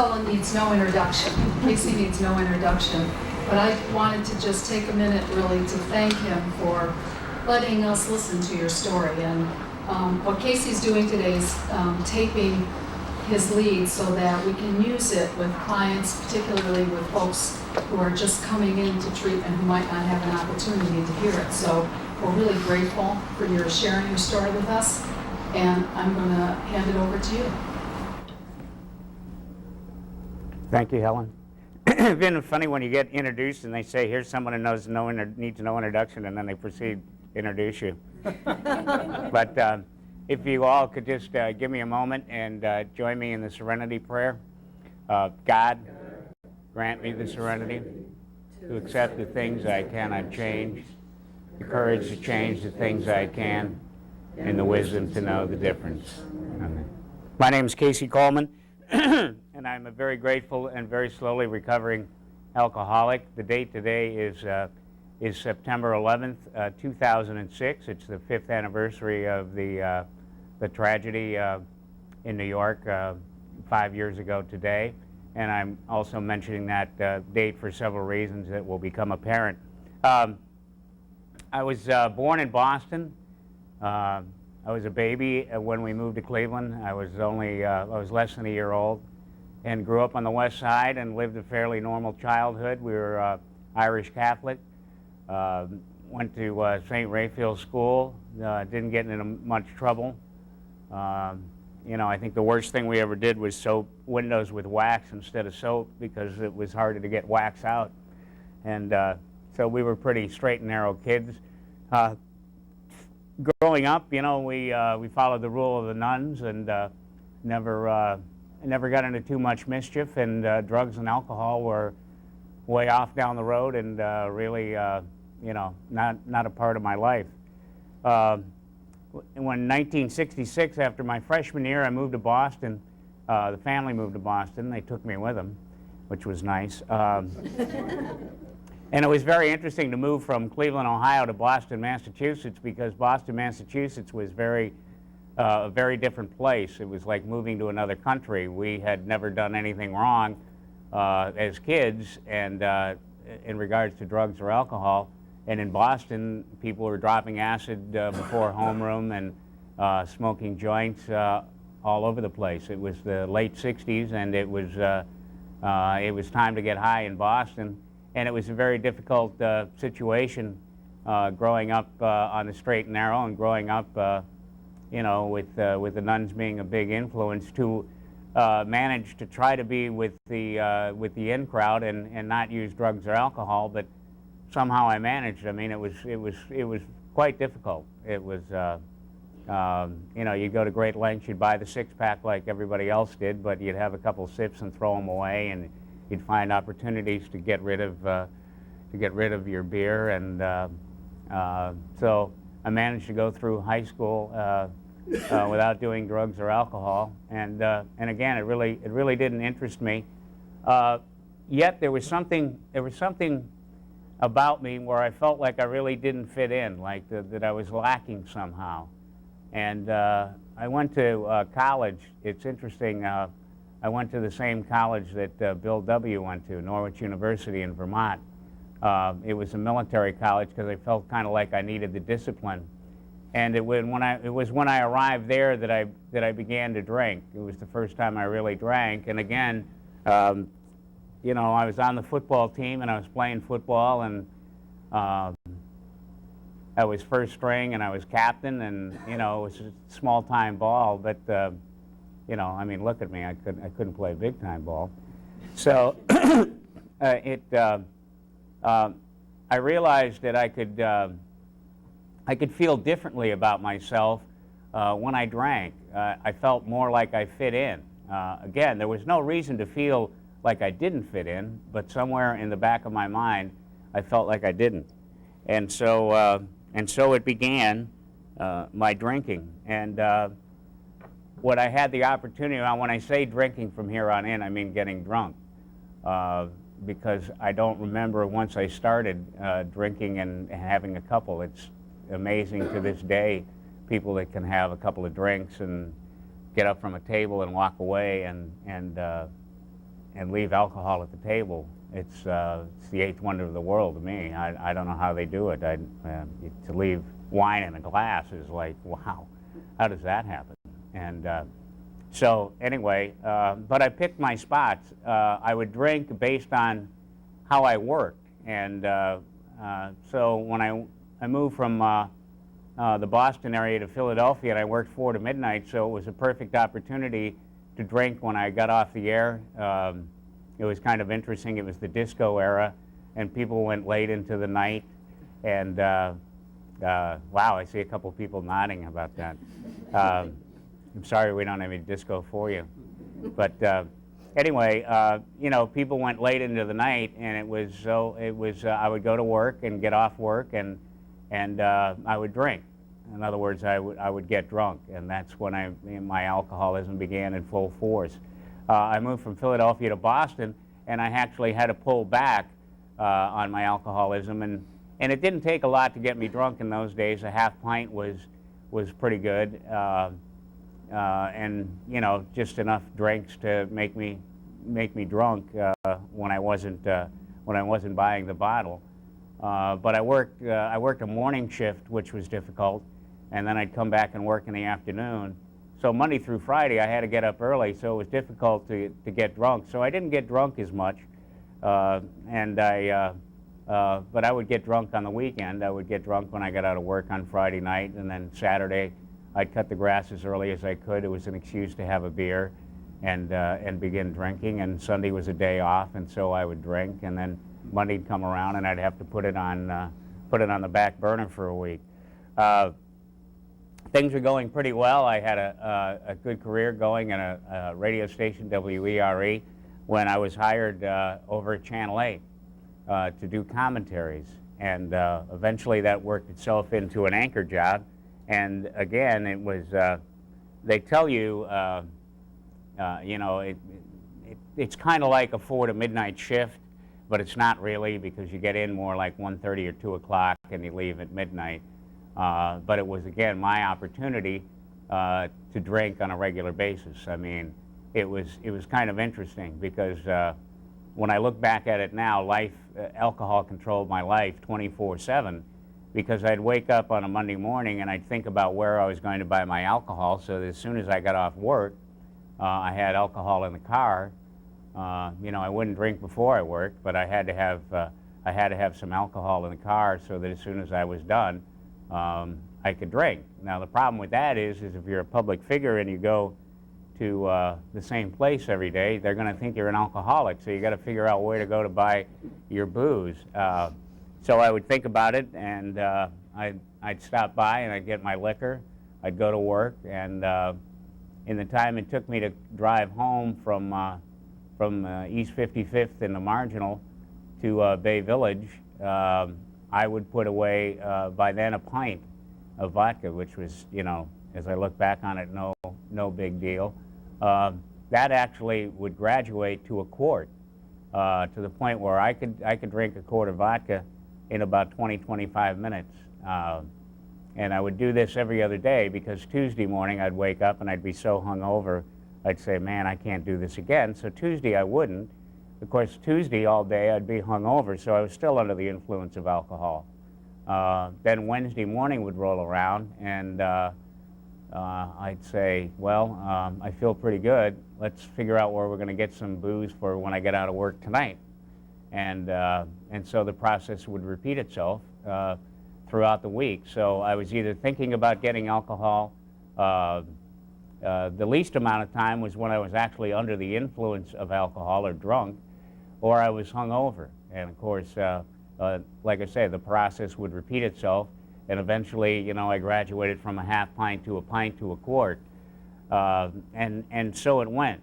Cullen needs no introduction. Casey needs no introduction. But I wanted to just take a minute really to thank him for letting us listen to your story. And what Casey's doing today is taping his lead so that we can use it with clients, particularly with folks who are just coming into treatment who might not have an opportunity to hear it. So we're really grateful for your sharing your story with us. And I'm going to hand it over to you. Thank you, Helen. It's been funny when you get introduced and they say, here's someone who needs no introduction, and then they proceed to introduce you. But if you all could just give me a moment and join me in the serenity prayer. God, grant me the serenity to accept the things I cannot change, the courage to change the things I can, and the wisdom to know the difference. Amen. My name is Casey Coleman, and I'm a very grateful and very slowly recovering alcoholic. The date today is September 11th, 2006. It's the 5th anniversary of the tragedy in New York 5 years ago today. And I'm also mentioning that date for several reasons that will become apparent. I was born in Boston. I was a baby when we moved to Cleveland. I was less than a year old, and grew up on the West Side and lived a fairly normal childhood. We were Irish Catholic. Went to St. Raphael's School. Didn't get into much trouble. You know, I think the worst thing we ever did was soap windows with wax instead of soap because it was harder to get wax out. And so we were pretty straight and narrow kids. Growing up, you know, we followed the rule of the nuns and never got into too much mischief. And drugs and alcohol were way off down the road and really, you know, not a part of my life. When 1966, after my freshman year, I moved to Boston. The family moved to Boston. They took me with them, which was nice. And it was very interesting to move from Cleveland, Ohio to Boston, Massachusetts, because Boston, Massachusetts was a very different place. It was like moving to another country. We had never done anything wrong as kids and in regards to drugs or alcohol. And in Boston, people were dropping acid before homeroom and smoking joints all over the place. It was the late 60s, and it was time to get high in Boston. And it was a very difficult situation growing up on the straight and narrow, and growing up, you know, with the nuns being a big influence, to manage to try to be with the in crowd and not use drugs or alcohol, but somehow I managed. I mean, it was quite difficult. It was, you know, you'd go to great lengths. You'd buy the six-pack like everybody else did, but you'd have a couple sips and throw them away, and you'd find opportunities to get rid of your beer. And so I managed to go through high school without doing drugs or alcohol. And again, it really didn't interest me. Yet there was something about me where I felt like I really didn't fit in, like that I was lacking somehow. And I went to college. It's interesting. I went to the same college that Bill W. went to, Norwich University in Vermont. It was a military college because I felt kind of like I needed the discipline. And it was when I arrived there that I began to drink. It was the first time I really drank. And again, you know, I was on the football team and I was playing football, and I was first string and I was captain, and you know, it was a small-time ball, but you know, I mean, look at me, I couldn't play big-time ball. So I realized that I could feel differently about myself when I drank. I felt more like I fit in. Again, there was no reason to feel like I didn't fit in, but somewhere in the back of my mind, I felt like I didn't. And so it began, my drinking. And what I had the opportunity, when I say drinking from here on in, I mean getting drunk. Because I don't remember once I started drinking and having a couple. It's amazing to this day, people that can have a couple of drinks and get up from a table and walk away and and leave alcohol at the table. It's the eighth wonder of the world to me. I don't know how they do it. To leave wine in a glass is like, wow, how does that happen? And so anyway, but I picked my spots. I would drink based on how I worked. And so when I moved from the Boston area to Philadelphia, and I worked 4 to midnight, so it was a perfect opportunity to drink when I got off the air. It was kind of interesting. It was the disco era, and people went late into the night. And wow, I see a couple people nodding about that. I'm sorry we don't have any disco for you. But anyway, you know, people went late into the night, and it was I would go to work and get off work, and I would drink. In other words, I would get drunk, and that's when my alcoholism began in full force. I moved from Philadelphia to Boston, and I actually had to pull back on my alcoholism, and it didn't take a lot to get me drunk in those days. A half pint was pretty good, and you know, just enough drinks to make me drunk when I wasn't buying the bottle. But I worked a morning shift, which was difficult, and then I'd come back and work in the afternoon. So Monday through Friday, I had to get up early, so it was difficult to get drunk. So I didn't get drunk as much, but I would get drunk on the weekend. I would get drunk when I got out of work on Friday night, and then Saturday, I'd cut the grass as early as I could. It was an excuse to have a beer and begin drinking. And Sunday was a day off, and so I would drink. And then Monday'd come around, and I'd have to put it on the back burner for a week. Things were going pretty well. I had a good career going at a radio station, WERE, when I was hired over at Channel 8 to do commentaries. And eventually that worked itself into an anchor job. And again, it was, they tell you, you know, it's kind of like a 4 to midnight shift, but it's not really, because you get in more like 1:30 or 2 o'clock and you leave at midnight. But it was, again, my opportunity to drink on a regular basis. I mean, it was kind of interesting, because when I look back at it now, alcohol controlled my life 24/7, because I'd wake up on a Monday morning and I'd think about where I was going to buy my alcohol, so that as soon as I got off work, I had alcohol in the car. You know, I wouldn't drink before I worked, but I had to have some alcohol in the car, so that as soon as I was done, I could drink. Now the problem with that is if you're a public figure and you go to the same place every day, they're going to think you're an alcoholic. So you got to figure out where to go to buy your booze. So I would think about it, and I'd stop by and I'd get my liquor. I'd go to work, and in the time it took me to drive home from East 55th in the Marginal to Bay Village, I would put away by then a pint of vodka, which was, you know, as I look back on it, no big deal. That actually would graduate to a quart, to the point where I could drink a quart of vodka in about 20-25 minutes. And I would do this every other day, because Tuesday morning I'd wake up and I'd be so hungover, I'd say, man, I can't do this again. So Tuesday I wouldn't. Of course, Tuesday all day I'd be hungover, so I was still under the influence of alcohol. Then Wednesday morning would roll around, and I'd say, well, I feel pretty good. Let's figure out where we're going to get some booze for when I get out of work tonight. And so the process would repeat itself throughout the week. So I was either thinking about getting alcohol. The least amount of time was when I was actually under the influence of alcohol or drunk, or I was hungover. And of course, like I said, the process would repeat itself, and eventually, you know, I graduated from a half pint to a quart, and so it went.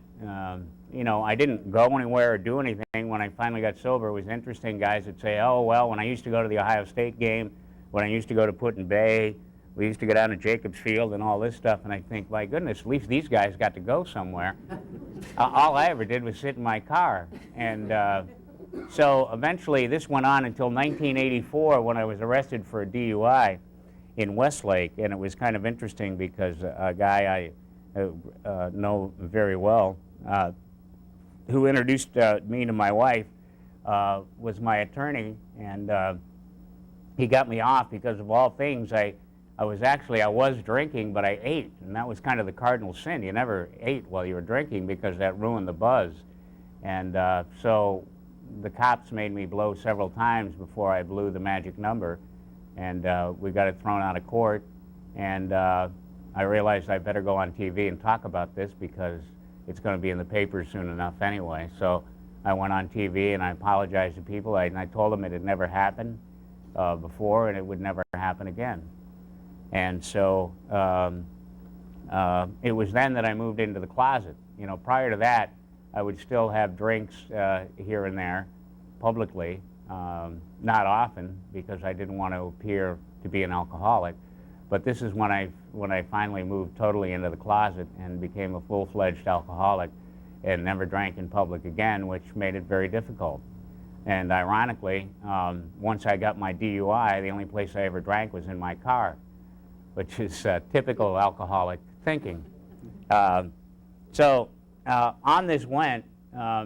You know, I didn't go anywhere or do anything. When I finally got sober, it was interesting. Guys would say, oh, well, when I used to go to the Ohio State game, when I used to go to Put in Bay, we used to go down to Jacobs Field and all this stuff, and I think, my goodness, at least these guys got to go somewhere. All I ever did was sit in my car. And so eventually this went on until 1984, when I was arrested for a DUI in Westlake. And it was kind of interesting, because a guy I know very well, who introduced me to my wife, was my attorney, and he got me off because of all things. I was drinking, but I ate, and that was kind of the cardinal sin. You never ate while you were drinking because that ruined the buzz. And so the cops made me blow several times before I blew the magic number, and we got it thrown out of court. And I realized I better go on TV and talk about this because it's going to be in the papers soon enough anyway. So I went on TV and I apologized to people, and I told them it had never happened before and it would never happen again. And so it was then that I moved into the closet. You know, prior to that, I would still have drinks here and there publicly, not often because I didn't want to appear to be an alcoholic. But this is when I finally moved totally into the closet and became a full-fledged alcoholic and never drank in public again, which made it very difficult. And ironically, once I got my DUI, the only place I ever drank was in my car, which is typical alcoholic thinking. So on this went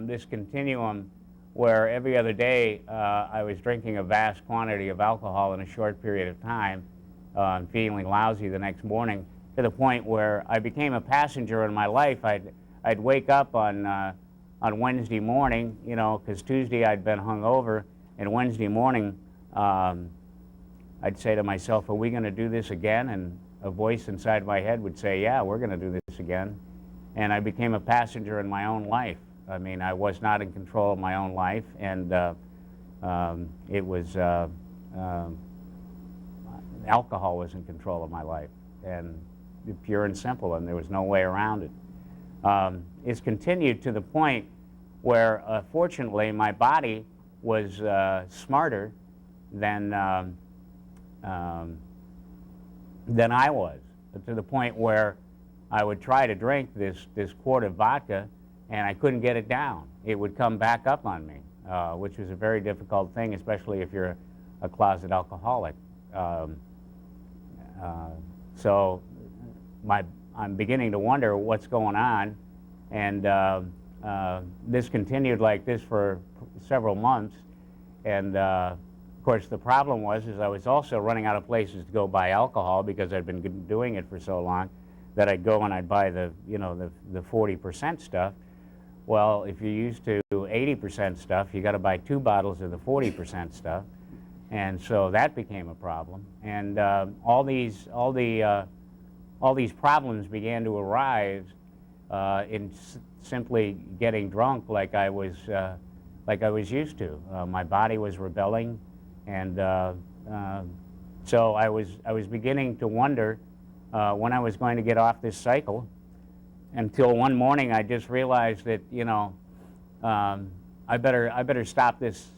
this continuum where every other day I was drinking a vast quantity of alcohol in a short period of time, and feeling lousy the next morning, to the point where I became a passenger in my life. I'd wake up on Wednesday morning, you know, because Tuesday I'd been hungover, and Wednesday morning I'd say to myself, are we going to do this again? And a voice inside my head would say, yeah, we're going to do this again. And I became a passenger in my own life. I mean, I was not in control of my own life, and it was alcohol was in control of my life, and pure and simple, and there was no way around it. It's continued to the point where, fortunately, my body was smarter than I was, to the point where I would try to drink this quart of vodka, and I couldn't get it down. It would come back up on me, which was a very difficult thing, especially if you're a closet alcoholic. So I'm beginning to wonder what's going on, and this continued like this for several months. And of course, the problem was I was also running out of places to go buy alcohol because I'd been doing it for so long that I'd go and I'd buy the 40% stuff. Well, if you're used to 80% stuff, you got to buy 2 bottles of the 40% stuff. And so that became a problem, and all these problems began to arise in simply getting drunk like I was used to. My body was rebelling, and so I was beginning to wonder when I was going to get off this cycle. Until one morning, I just realized that, you know, I better stop this.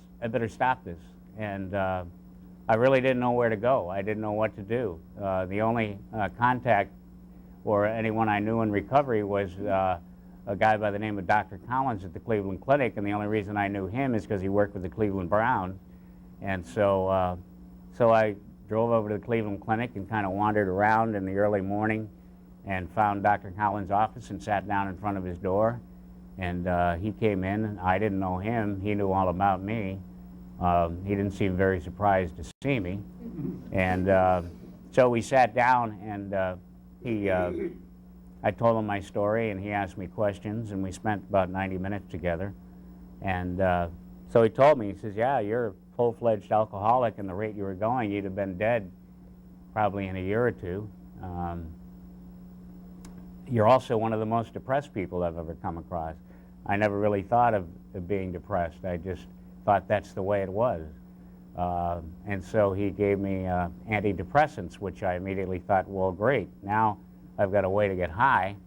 And I really didn't know where to go. I didn't know what to do. The only contact or anyone I knew in recovery was a guy by the name of Dr. Colemans at the Cleveland Clinic, and the only reason I knew him is because he worked with the Cleveland Browns. And so, so I drove over to the Cleveland Clinic and kind of wandered around in the early morning and found Dr. Colemans' office and sat down in front of his door. And he came in, and I didn't know him. He knew all about me. He didn't seem very surprised to see me. And so we sat down, and I told him my story, and he asked me questions, and we spent about 90 minutes together. And so he told me, he says, yeah, you're a full-fledged alcoholic, and the rate you were going, you'd have been dead probably in a year or two. You're also one of the most depressed people I've ever come across. I never really thought of being depressed. I just thought that's the way it was. And so he gave me antidepressants, which I immediately thought, well, great. Now I've got a way to get high,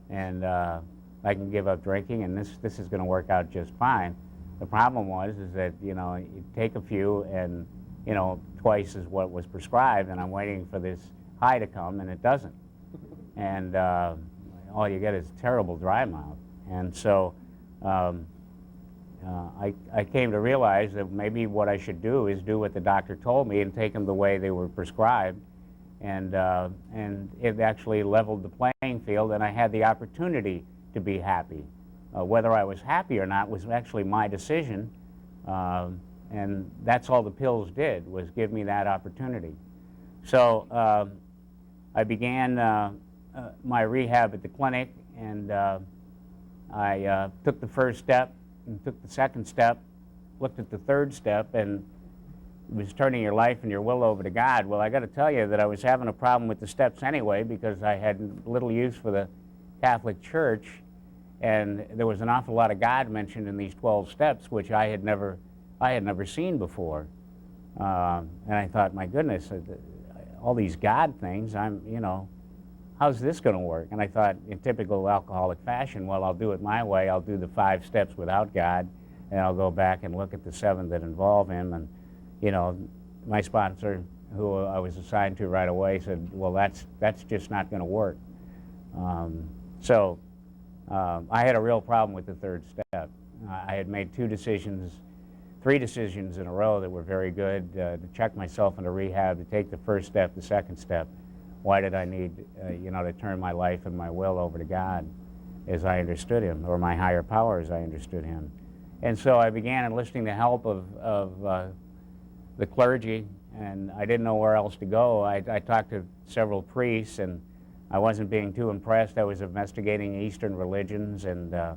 and I can give up drinking, and this is going to work out just fine. The problem is that, you know, you take a few, and, you know, twice is what was prescribed, and I'm waiting for this high to come, and it doesn't. And all you get is terrible dry mouth. And so I came to realize that maybe what I should do is do what the doctor told me and take them the way they were prescribed. And it actually leveled the playing field, and I had the opportunity to be happy. whether I was happy or not was actually my decision, and that's all the pills did, was give me that opportunity. So I began my rehab at the clinic, and I took the first step and took the second step, looked at the third step, and it was turning your life and your will over to God. Well, I got to tell you that I was having a problem with the steps anyway, because I had little use for the Catholic Church, and there was an awful lot of God mentioned in these 12 steps, which I had never seen before. And I thought, my goodness, all these God things, how's this going to work? And I thought, in typical alcoholic fashion, well, I'll do it my way. I'll do the 5 steps without God, and I'll go back and look at the 7 that involve Him. And my sponsor, who I was assigned to right away, said, well, that's just not going to work. So I had a real problem with the third step. I had made 3 decisions in a row that were very good, to check myself into rehab, to take the first step, the second step. Why did I need, to turn my life and my will over to God as I understood Him, or my higher power as I understood Him? And so I began enlisting the help of the clergy, and I didn't know where else to go. I talked to several priests, and I wasn't being too impressed. I was investigating Eastern religions and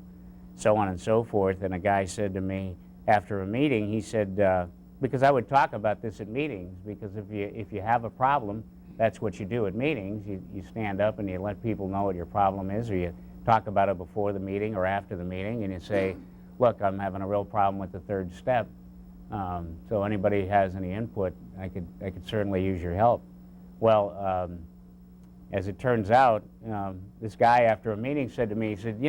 so on and so forth. And a guy said to me after a meeting, he said, because I would talk about this at meetings, because if you have a problem, that's what you do at meetings. You stand up and you let people know what your problem is, or you talk about it before the meeting or after the meeting, and you say, look, I'm having a real problem with the third step. So anybody has any input, I could certainly use your help. Well, as it turns out, this guy after a meeting said to me, he said,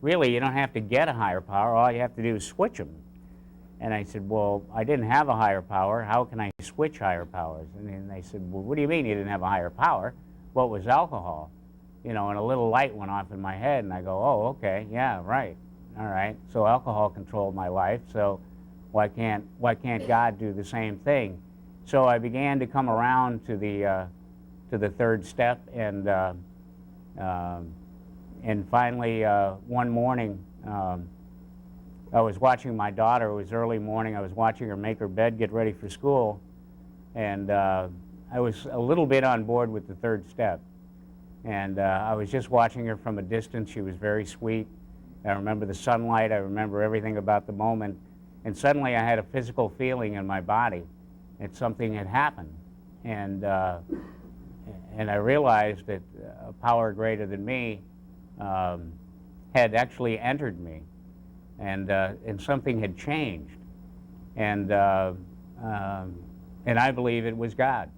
really, you don't have to get a higher power. All you have to do is switch them. And I said, well, I didn't have a higher power. How can I switch higher powers? And then they said, well, what do you mean you didn't have a higher power? Well, it was alcohol. And a little light went off in my head, and I go, oh, okay, yeah, right. All right, so alcohol controlled my life, so why can't God do the same thing? So I began to come around to the third step, and finally one morning I was watching my daughter. It was early morning. I was watching her make her bed, get ready for school, and I was a little bit on board with the third step. And I was just watching her from a distance. She was very sweet. I remember the sunlight. I remember everything about the moment. And suddenly I had a physical feeling in my body that something had happened. And I realized that a power greater than me had actually entered me, and something had changed. And I believe it was God.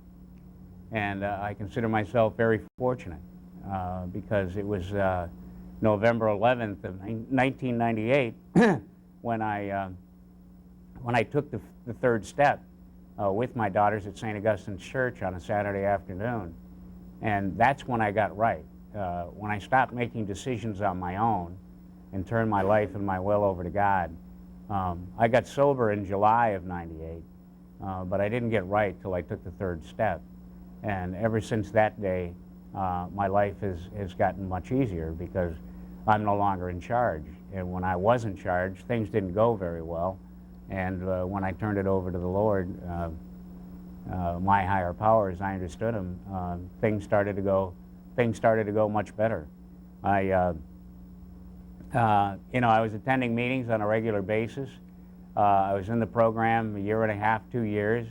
And I consider myself very fortunate because it was November 11th of 1998 when I took the third step with my daughters at St. Augustine's Church on a Saturday afternoon. And that's when I got right. When I stopped making decisions on my own and turned my life and my will over to God. I got sober in July of '98, but I didn't get right till I took the third step. And ever since that day, my life has gotten much easier because I'm no longer in charge. And when I was in charge, things didn't go very well. And when I turned it over to the Lord, my higher power, as I understood Him, things started to go much better. I was attending meetings on a regular basis. I was in the program a year and a half, 2 years,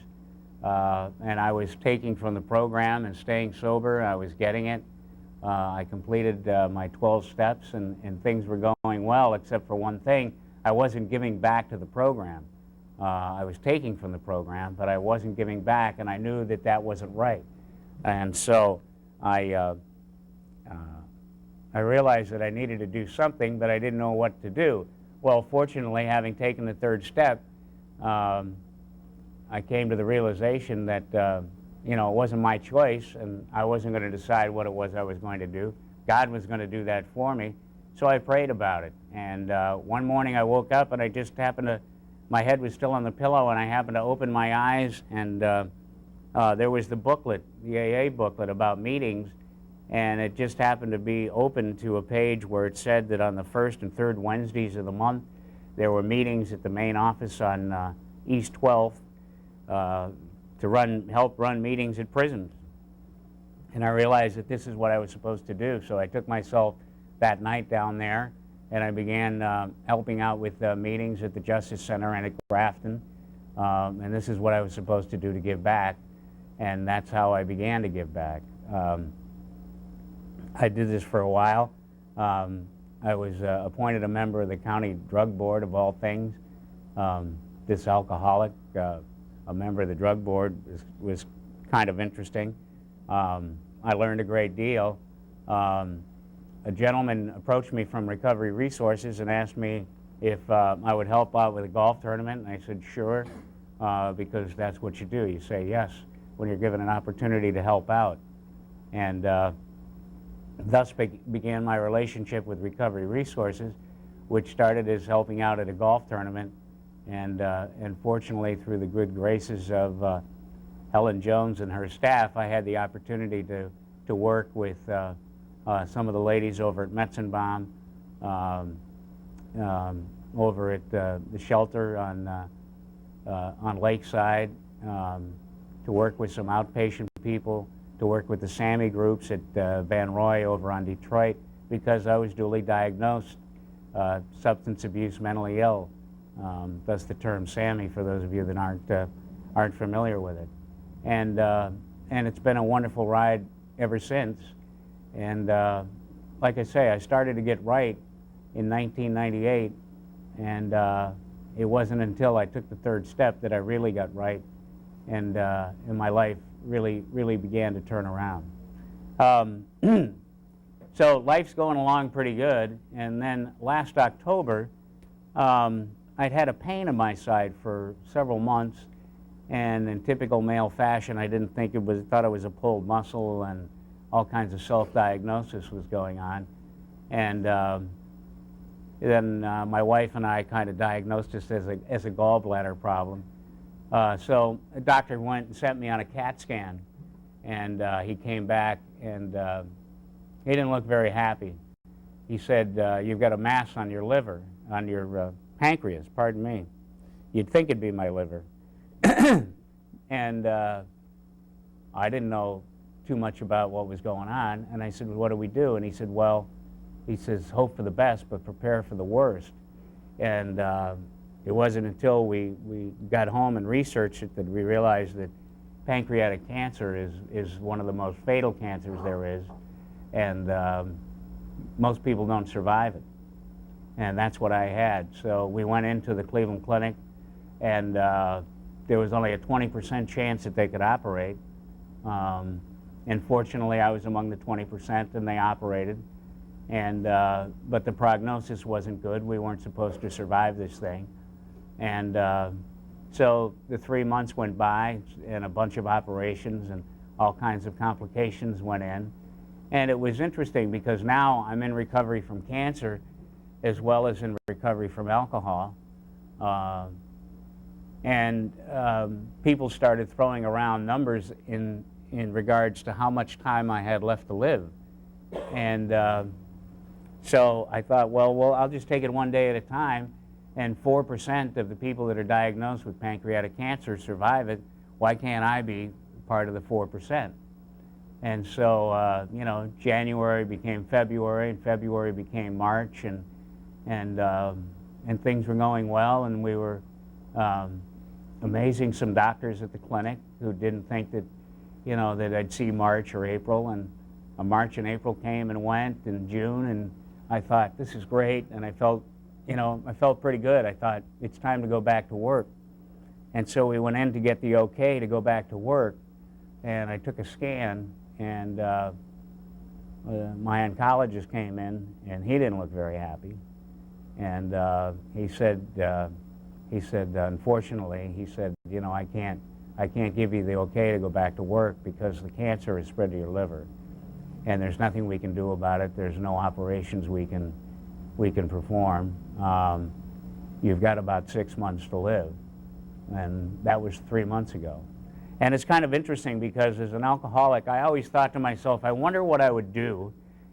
and I was taking from the program and staying sober. I was getting it. I completed my 12 steps, and things were going well, except for one thing. I wasn't giving back to the program. I was taking from the program, but I wasn't giving back, and I knew that that wasn't right. And so I realized that I needed to do something, but I didn't know what to do. Well, fortunately, having taken the third step, I came to the realization that it wasn't my choice, and I wasn't going to decide what it was I was going to do. God was going to do that for me. So I prayed about it. And one morning I woke up, and I just happened to, my head was still on the pillow, and I happened to open my eyes, and there was the booklet, the AA booklet about meetings. and it just happened to be open to a page where it said that on the first and third Wednesdays of the month, there were meetings at the main office on East 12th to help run meetings at prisons. And I realized that this is what I was supposed to do, so I took myself that night down there, and I began helping out with meetings at the Justice Center and at Grafton. And this is what I was supposed to do to give back, and that's how I began to give back. I did this for a while. I was appointed a member of the county drug board, of all things. This alcoholic, a member of the drug board, was kind of interesting. I learned a great deal. A gentleman approached me from Recovery Resources and asked me if I would help out with a golf tournament, and I said sure, because that's what you do. You say yes when you're given an opportunity to help out. And thus began my relationship with Recovery Resources, which started as helping out at a golf tournament, and fortunately, through the good graces of Helen Jones and her staff, I had the opportunity to work with some of the ladies over at Metzenbaum, over at the shelter on Lakeside, to work with some outpatient people, to work with the SAMI groups at Van Roy over on Detroit, because I was duly diagnosed substance abuse, mentally ill. Thus the term SAMI, for those of you that aren't familiar with it. And it's been a wonderful ride ever since. And like I say, I started to get right in 1998, and it wasn't until I took the third step that I really got right, and my life really began to turn around. So life's going along pretty good, and then last October, I'd had a pain in my side for several months, and in typical male fashion, I didn't think thought it was a pulled muscle, and all kinds of self-diagnosis was going on. And then my wife and I kind of diagnosed this as a gallbladder problem. So a doctor went and sent me on a CAT scan, and he came back, and he didn't look very happy. He said, you've got a mass on your liver, on your pancreas, pardon me. You'd think it'd be my liver. And I didn't know too much about what was going on, and I said, well, what do we do? And he said, well, he says, hope for the best, but prepare for the worst. And it wasn't until we got home and researched it that we realized that pancreatic cancer is one of the most fatal cancers there is, and most people don't survive it. And that's what I had. So we went into the Cleveland Clinic, and there was only a 20% chance that they could operate. And fortunately, I was among the 20%, and they operated. And but the prognosis wasn't good. We weren't supposed to survive this thing. And so the 3 months went by, and a bunch of operations and all kinds of complications went in. And it was interesting because now I'm in recovery from cancer as well as in recovery from alcohol. And people started throwing around numbers in regards to how much time I had left to live. And so I thought, well, I'll just take it one day at a time, and 4% of the people that are diagnosed with pancreatic cancer survive it. Why can't I be part of the 4%? And so, you know, January became February, and February became March, and things were going well, and we were amazing some doctors at the clinic who didn't think that, you know, that I'd see March or April, and March and April came and went, and June, and I thought, this is great, and I felt, you know, I felt pretty good. I thought, it's time to go back to work. And so we went in to get the okay to go back to work, and I took a scan, and my oncologist came in, and he didn't look very happy. And he said, unfortunately, he said, you know, I can't give you the okay to go back to work because the cancer has spread to your liver, and there's nothing we can do about it. There's no operations we can perform. You've got about 6 months to live, and that was 3 months ago. And it's kind of interesting because as an alcoholic, I always thought to myself, I wonder what I would do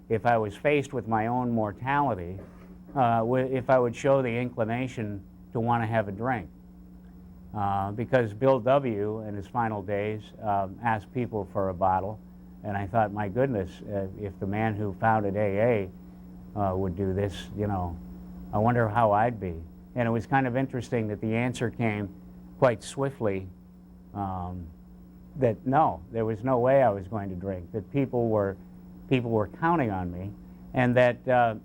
if I was faced with my own mortality, if I would show the inclination to want to have a drink. Because Bill W. in his final days asked people for a bottle, and I thought, my goodness, if the man who founded AA would do this, you know, I wonder how I'd be. And it was kind of interesting that the answer came quite swiftly, that no, there was no way I was going to drink, that people were counting on me, and that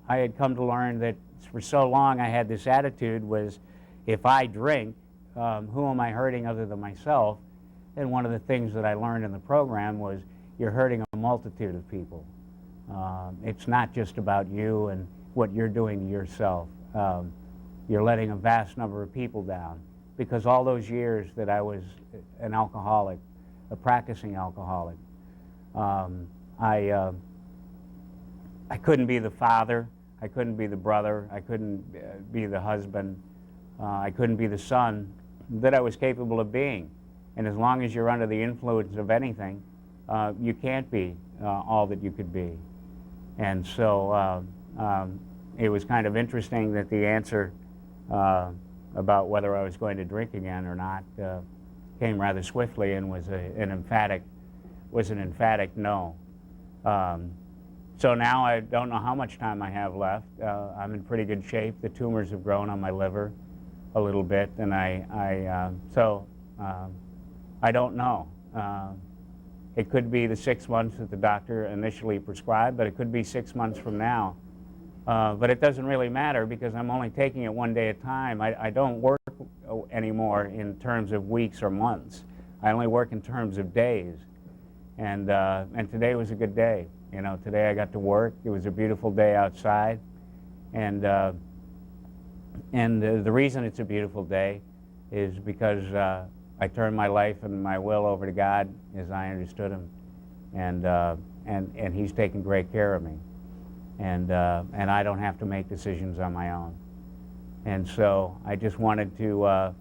I had come to learn that for so long I had this attitude was, if I drink, who am I hurting other than myself? And one of the things that I learned in the program was you're hurting a multitude of people. It's not just about you and what you're doing to yourself. You're letting a vast number of people down, because all those years that I was an alcoholic, a practicing alcoholic, I couldn't be the father, I couldn't be the brother, I couldn't be the husband, I couldn't be the son that I was capable of being. And as long as you're under the influence of anything, you can't be all that you could be. And so it was kind of interesting that the answer about whether I was going to drink again or not came rather swiftly and was an emphatic no. So now I don't know how much time I have left. I'm in pretty good shape. The tumors have grown on my liver a little bit, and I don't know. It could be the 6 months that the doctor initially prescribed, but it could be 6 months from now. But it doesn't really matter because I'm only taking it one day at a time. I don't work anymore in terms of weeks or months. I only work in terms of days. And today was a good day. You know, today I got to work. It was a beautiful day outside. And the reason it's a beautiful day is because I turned my life and my will over to God as I understood Him, and He's taken great care of me, and I don't have to make decisions on my own. And so I just wanted to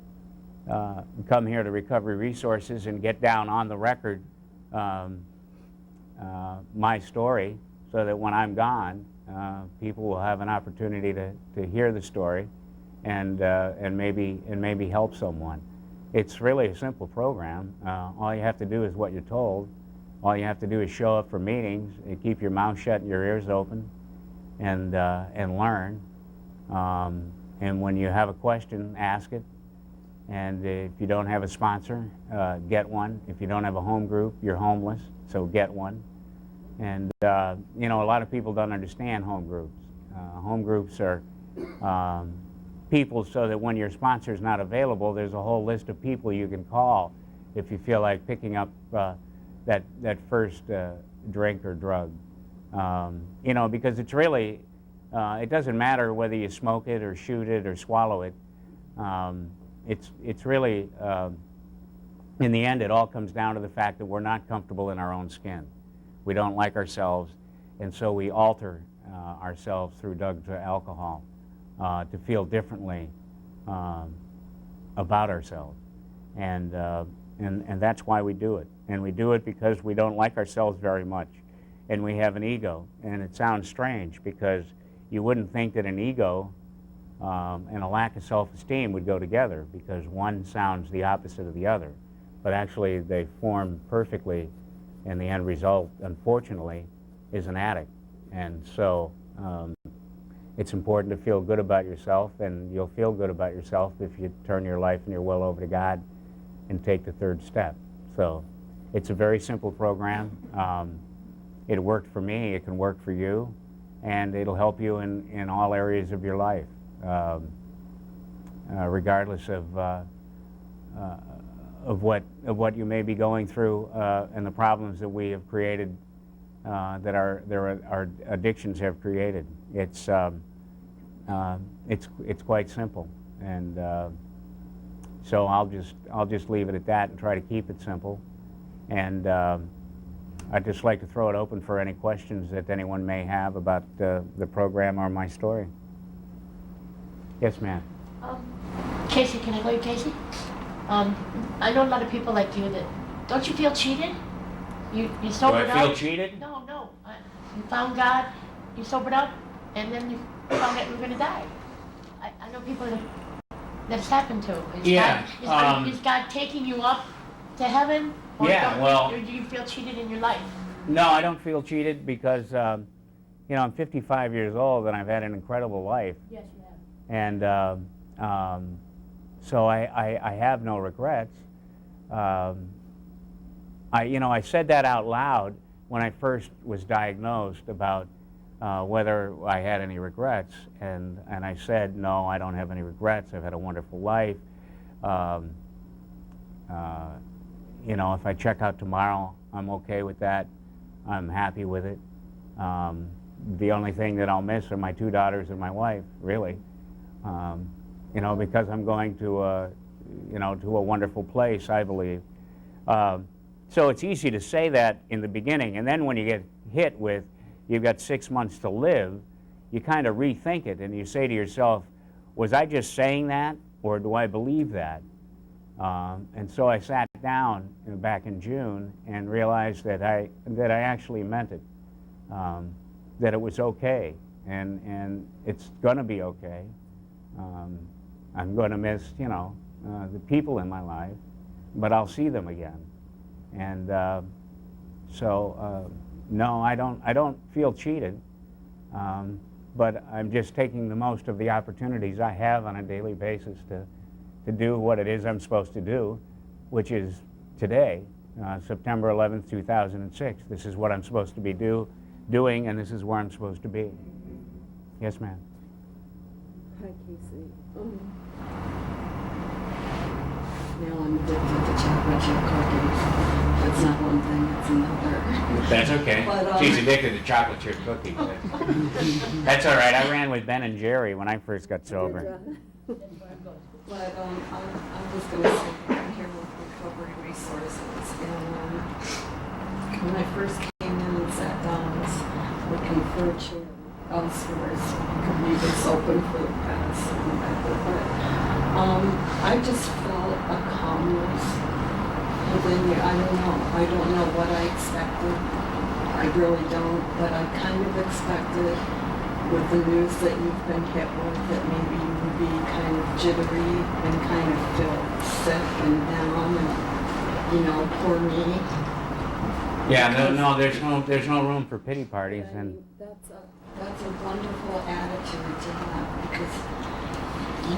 come here to Recovery Resources and get down on the record my story, so that when I'm gone, people will have an opportunity to hear the story and maybe help someone. It's really a simple program. All you have to do is what you're told. All you have to do is show up for meetings and keep your mouth shut and your ears open, and learn. And when you have a question, ask it. And if you don't have a sponsor, get one. If you don't have a home group, you're homeless, so get one. And you know, a lot of people don't understand home groups. Home groups are people so that when your sponsor is not available, there's a whole list of people you can call if you feel like picking up that first drink or drug. You know, because it's really, it doesn't matter whether you smoke it or shoot it or swallow it. It's really, in the end, it all comes down to the fact that we're not comfortable in our own skin. We don't like ourselves, and so we alter ourselves through drugs or alcohol to feel differently about ourselves. And that's why we do it. And we do it because we don't like ourselves very much. And we have an ego. And it sounds strange because you wouldn't think that an ego and a lack of self-esteem would go together, because one sounds the opposite of the other. But actually they form perfectly, and the end result, unfortunately, is an addict. And so it's important to feel good about yourself, and you'll feel good about yourself if you turn your life and your will over to God and take the third step. So it's a very simple program. It worked for me, it can work for you, and it'll help you in all areas of your life, regardless of what you may be going through and the problems that we have created, that our addictions have created. It's quite simple, and so I'll just leave it at that and try to keep it simple. And I'd just like to throw it open for any questions that anyone may have about the program or my story. Yes, ma'am. Casey, can I call you Casey? I know a lot of people like you that Don't you feel cheated? You Do sobered I feel up? cheated? No. You found God, you sobered up, and then you found out you were going to die. I know people that's happened to. Yeah, Is God taking you up to heaven? Or Yeah, well- or do you feel cheated in your life? No, I don't feel cheated because, I'm 55 years old and I've had an incredible life. Yes, you have. And so I have no regrets. I said that out loud when I first was diagnosed about whether I had any regrets, and I said, no, I don't have any regrets. I've had a wonderful life. If I check out tomorrow, I'm okay with that. I'm happy with it. The only thing that I'll miss are my 2 daughters and my wife, really. Because I'm going to a wonderful place, I believe. So it's easy to say that in the beginning, and then when you get hit with, you've got 6 months to live, you kind of rethink it, and you say to yourself, was I just saying that, or do I believe that? And so I sat down back in June and realized that I actually meant it, that it was okay, and it's going to be okay. I'm going to miss, the people in my life, but I'll see them again. And no, I don't feel cheated, but I'm just taking the most of the opportunities I have on a daily basis to do what it is I'm supposed to do, which is today, September 11th, 2006. This is what I'm supposed to be doing, and this is where I'm supposed to be. Yes, ma'am. Hi, Casey. Now I'm addicted to chocolate chip cookies. That's not one thing, it's another. That's okay. But, She's addicted to chocolate chip cookies. That's all right. I ran with Ben and Jerry when I first got sober. But I was going to say, I'm here with Recovery Resources, and when I first came in and sat down, I was looking for a chair elsewhere so I could leave this open for the press and whatever. But I just felt a calmness within you. I don't know what I expected. I really don't, but I kind of expected with the news that you've been hit with that maybe you would be kind of jittery and kind of feel sick and down and, poor me. Yeah, no, there's no room for pity parties, and That's a wonderful attitude to have because, I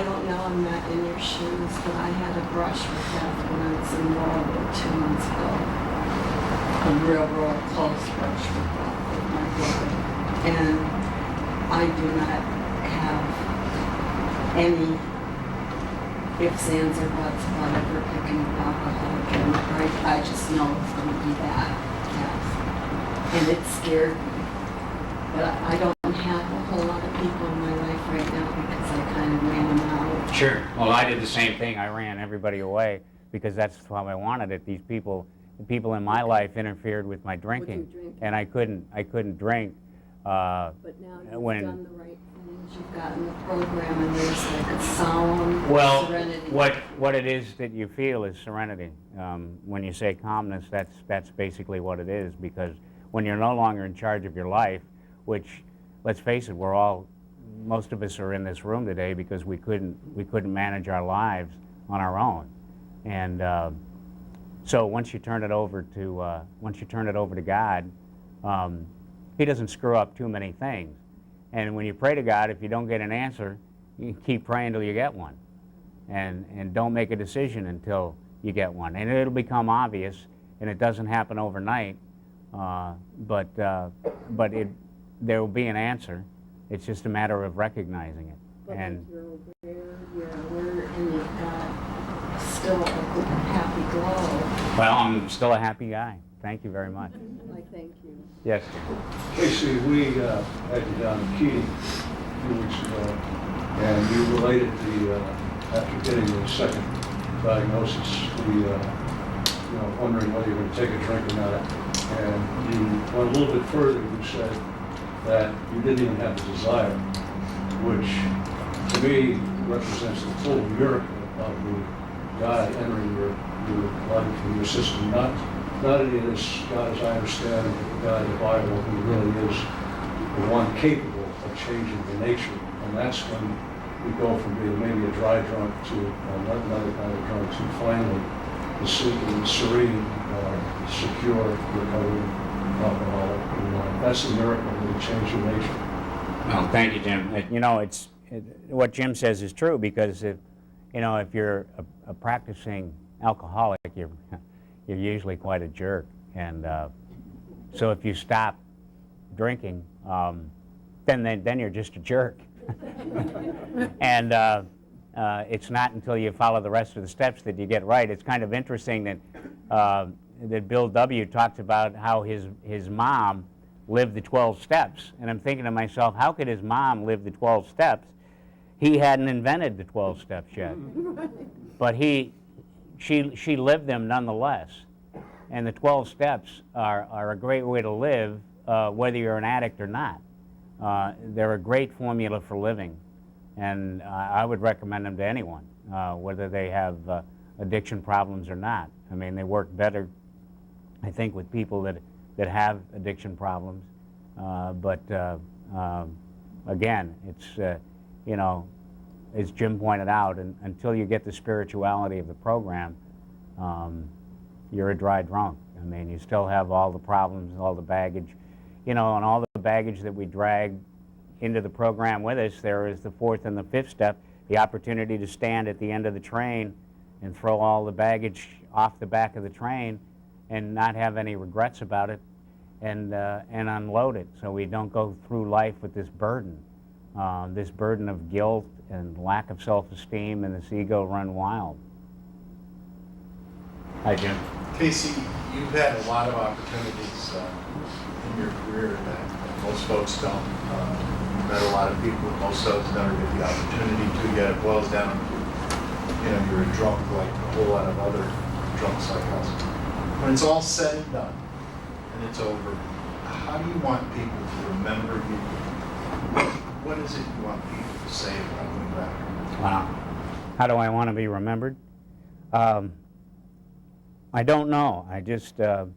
don't know, I'm not in your shoes, but I had a brush with death when I was in World War 2 months ago. A real close brush with death with my brother. And I do not have any ifs, ands, or buts about ever picking up alcohol again. I just know it's going to be that, yes. And it scared me. But I don't have a whole lot of people in my life right now because I kind of ran them out. sure. Well, I did the same thing. I ran everybody away because that's how I wanted it. The people in my life interfered with my drinking, drinking. and I couldn't drink. But now you've when done the right things. You've gotten the program, and there's like a solemn Well, serenity. what it is that you feel is serenity. When you say calmness, that's basically what it is, because when you're no longer in charge of your life, which, let's face it, most of us are in this room today because we couldn't manage our lives on our own, and so once you turn it over to God, He doesn't screw up too many things. And when you pray to God, if you don't get an answer, you keep praying until you get one, and don't make a decision until you get one. And it'll become obvious, and it doesn't happen overnight, but there will be an answer. It's just a matter of recognizing it. But And like you're aware, and you've got still a good, happy glow. well, I'm still a happy guy. Thank you very much. I thank you. Yes. Casey, we had you down in Keating a few weeks ago, and you related after getting the second diagnosis, wondering whether you're going to take a drink or not. And you went a little bit further. You said that you didn't even have the desire, which to me represents the full miracle of the God entering your life and your system. Not any of this God, as I understand, the God of the Bible, who really is the one capable of changing the nature. And that's when we go from being maybe a dry drunk to another kind of drunk to finally the serene, secure, recovering alcoholic. And that's the miracle that will change your nature. Well, thank you, Jim. You know, what Jim says is true, because if you're a practicing alcoholic, you're usually quite a jerk, and so if you stop drinking, then you're just a jerk. And it's not until you follow the rest of the steps that you get right. It's kind of interesting that Bill W. talks about how his mom lived the 12 steps, and I'm thinking to myself, how could his mom live the 12 steps? He hadn't invented the 12 steps yet, but she lived them nonetheless. And the 12 steps are a great way to live, whether you're an addict or not. They're a great formula for living, and I would recommend them to anyone, whether they have addiction problems or not. I mean, they work better, I think, with people that have addiction problems. But again, it's, as Jim pointed out, until you get the spirituality of the program, you're a dry drunk. I mean, you still have all the problems, all the baggage, and all the baggage that we drag into the program with us. There is the fourth and the fifth step, the opportunity to stand at the end of the train and throw all the baggage off the back of the train and not have any regrets about it, and unload it, so we don't go through life with this burden of guilt and lack of self-esteem and this ego run wild. Hi, Jim. Casey, you've had a lot of opportunities in your career that most folks don't. You've met a lot of people that most folks never get the opportunity to, yet it boils down to, you're a drunk like a whole lot of other drunks like us. When it's all said and done, and it's over, how do you want people to remember you? What is it you want people to say about you back? Wow. How do I want to be remembered? I don't know. I just, I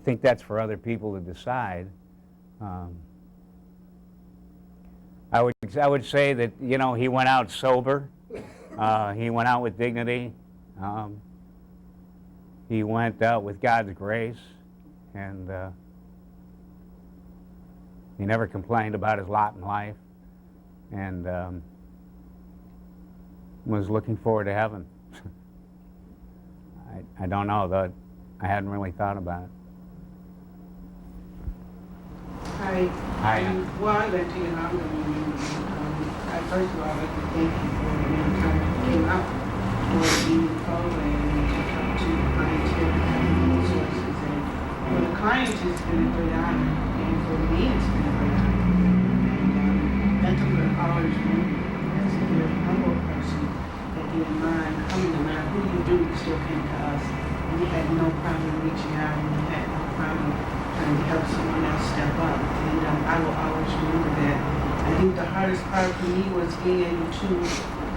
think that's for other people to decide. I would say that, he went out sober. He went out with dignity. He went out with God's grace, and he never complained about his lot in life, and was looking forward to heaven. I don't know, though. I hadn't really thought about it. Hi. Hi. Well, I'd like to get on with you. First of all, I'd like to thank you for the many times you came out for the program and to talk to clients here and resources. And for the clients, it's been a great honor. And for me, it's been a great honor. And that's what I always remember as a very humble person that didn't mind coming, no matter who you do, you still came to us. And you had no problem reaching out, and you had no problem trying to help someone else step up. And I will always remember that. I think the hardest part for me was being able to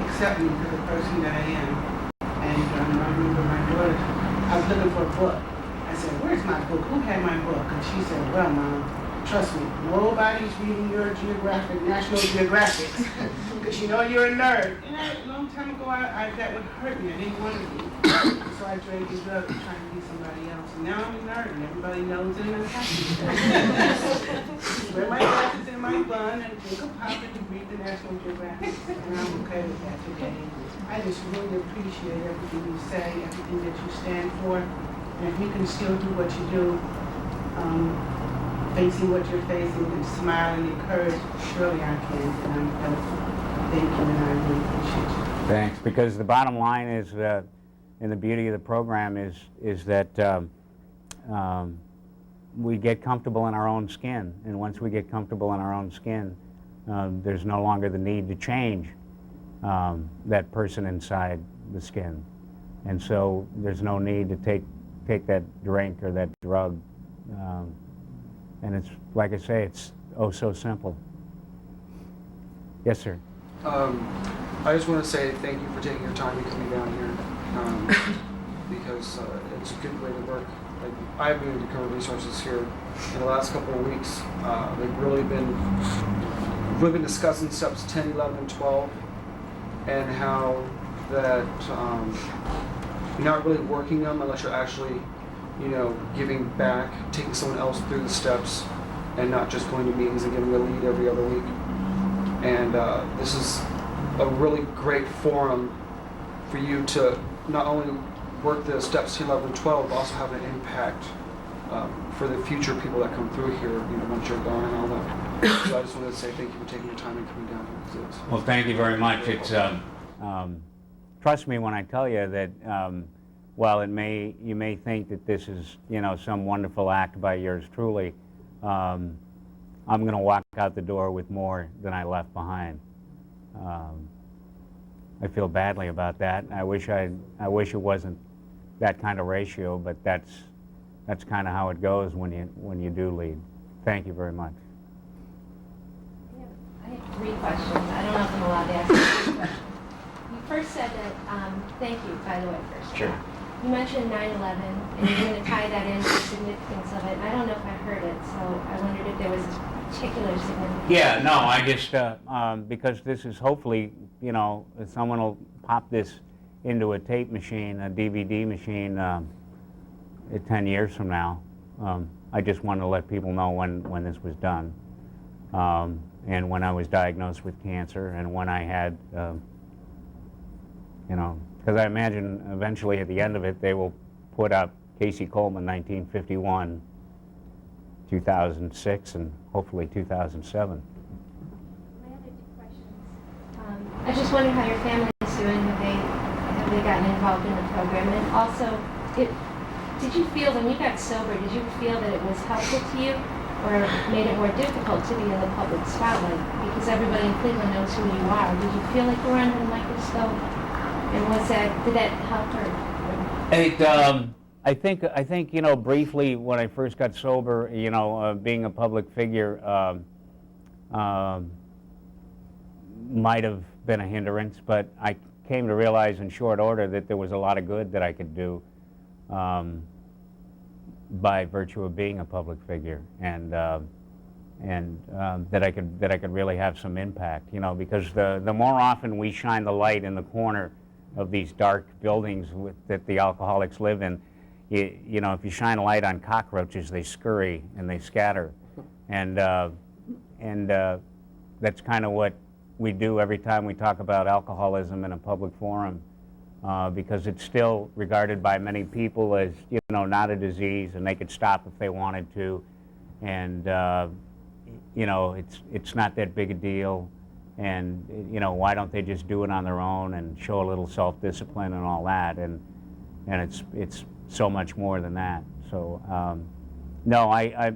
accept me for the person that I am. And I remember my daughter, I was looking for a book. I said, "Where's my book? Who had my book?" And she said, "Well, Mom, trust me, nobody's reading your National Geographic, because you're a nerd." And a long time ago, that would hurt me. I didn't want to be. So I dragged these up trying to be somebody else. And now I'm a nerd, and everybody knows it, and I'm happy. Wear my glasses and my bun and drink a pop and read the National Geographic. And I'm okay with that today. I just really appreciate everything you say, everything that you stand for. And if you can still do what you do, facing what you're facing and smile and encourage, surely I can. And I'm thankful. Thank you, and I really appreciate you. Thanks. Because the bottom line is, and the beauty of the program is that we get comfortable in our own skin. And once we get comfortable in our own skin, there's no longer the need to change that person inside the skin. And so there's no need to take that drink or that drug. And it's, like I say, it's oh so simple. Yes, sir. I just want to say thank you for taking your time and coming down here, because it's a good way to work. Like, I've been in Dakota Resources here in the last couple of weeks. We've really been discussing steps 10, 11, and 12, and how that you're not really working them unless you're actually, giving back, taking someone else through the steps, and not just going to meetings and giving a lead every other week. And this is a really great forum for you to not only work the steps 10, 11, and 12, but also have an impact for the future people that come through here, once you're gone and all that. So I just wanted to say thank you for taking your time and coming down here. Well, thank you very much. It's trust me when I tell you that while you may think that this is some wonderful act by yours truly, I'm going to walk out the door with more than I left behind. I feel badly about that. I wish it wasn't that kind of ratio, but that's kind of how it goes when you do lead. Thank you very much. I have 3 questions. I don't know if I'm allowed to ask you, but you first said that, thank you, by the way, first. Sure. You mentioned 9/11, and you're going to tie that into the significance of it. And I don't know if I heard it, so I wondered if there was a particular significance. Yeah, no, I just, because this is hopefully, someone will pop this into a tape machine, a DVD machine, 10 years from now. I just wanted to let people know when this was done. And when I was diagnosed with cancer, and when I had, because I imagine eventually at the end of it, they will put up Casey Coleman 1951, 2006, and hopefully 2007. My other 2 questions. I just wondered how your family is doing. Have they gotten involved in the program? And also, did you feel when you got sober, did you feel that it was helpful to you, or made it more difficult to be in the public spotlight? Because everybody in Cleveland knows who you are. Did you feel like you were under the microscope? And did that help her? I think briefly when I first got sober, being a public figure might have been a hindrance, but I came to realize in short order that there was a lot of good that I could do by virtue of being a public figure, and that I could really have some impact, because the more often we shine the light in the corner of these dark buildings that the alcoholics live in, if you shine a light on cockroaches, they scurry and they scatter, and that's kind of what we do every time we talk about alcoholism in a public forum, because it's still regarded by many people as not a disease, and they could stop if they wanted to, and it's not that big a deal, and why don't they just do it on their own and show a little self-discipline and all that, and it's so much more than that. So no, I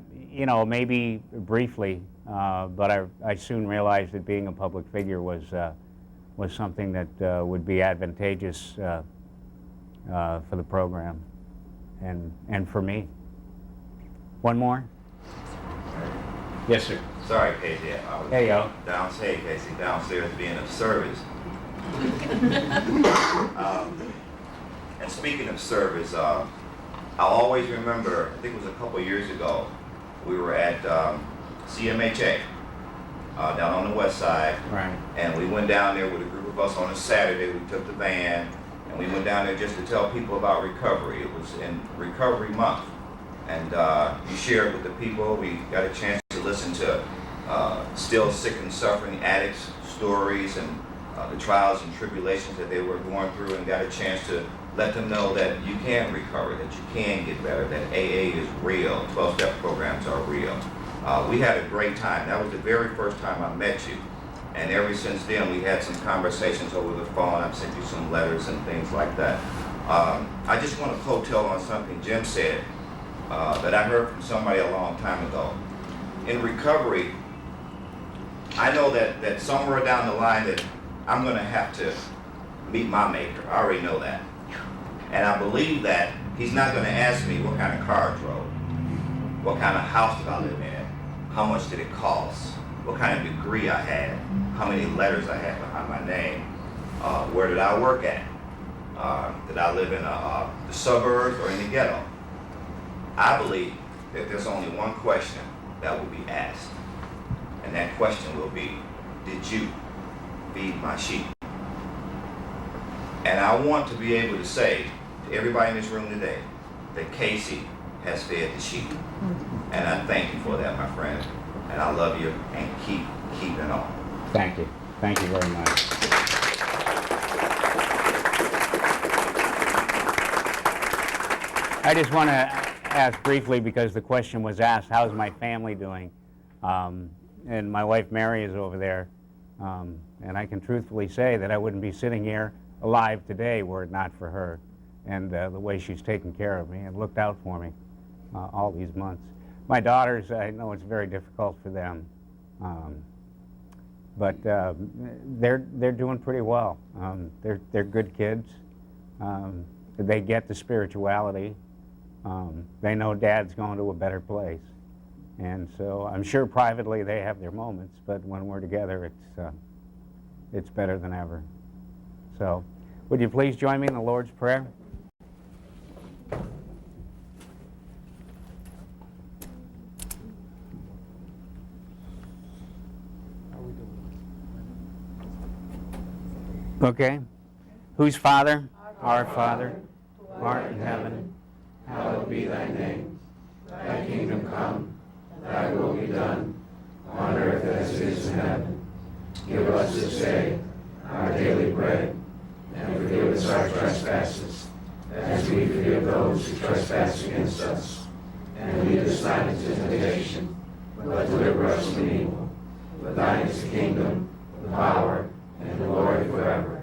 maybe briefly, but I soon realized that being a public figure was something that would be advantageous for the program and for me. One more? Yes, sir. Sorry, Casey. I was Hey, yo. downstairs being of service. And speaking of service, I'll always remember, I think it was a couple years ago, we were at CMHA down on the west side. Right. And we went down there with a group of us on a Saturday. We took the van and we went down there just to tell people about recovery. It was in Recovery Month. And you shared with the people. We got a chance to listen to still sick and suffering addicts' stories and the trials and tribulations that they were going through, and got a chance to let them know that you can recover, that you can get better, that AA is real, 12-step programs are real. We had a great time. That was the very first time I met you. And ever since then, we had some conversations over the phone. I've sent you some letters and things like that. I just want to coattail on something Jim said that I heard from somebody a long time ago. In recovery, I know that somewhere down the line that I'm going to have to meet my maker. I already know that. And I believe that he's not going to ask me what kind of car I drove, what kind of house did I live in, how much did it cost, what kind of degree I had. how many letters I had behind my name. Where did I work at? Did I live in the suburbs or in the ghetto? I believe that there's only one question that will be asked, and that question will be, did you feed my sheep? And I want to be able to say to everybody in this room today that Casey has fed the sheep. And I thank you for that, my friend. And I love you, and keep keeping on. Thank you. Thank you very much. I just want to ask briefly, because the question was asked, how's my family doing? And my wife Mary is over there. And I can truthfully say that I wouldn't be sitting here alive today were it not for her and the way she's taken care of me and looked out for me all these months. My daughters, I know it's very difficult for them, but they're doing pretty well. They're good kids. They get the spirituality. They know Dad's going to a better place, and so I'm sure privately they have their moments, but when we're together, it's better than ever. So, would you please join me in the Lord's Prayer? Okay. Whose Father? Our Father, who art in heaven, hallowed be thy name. Thy kingdom come, thy will be done, on earth as it is in heaven. Give us this day our daily bread, and forgive us our trespasses, as we forgive those who trespass against us. And lead us not into temptation, but deliver us from evil. For thine is the kingdom, the power, and the glory forever.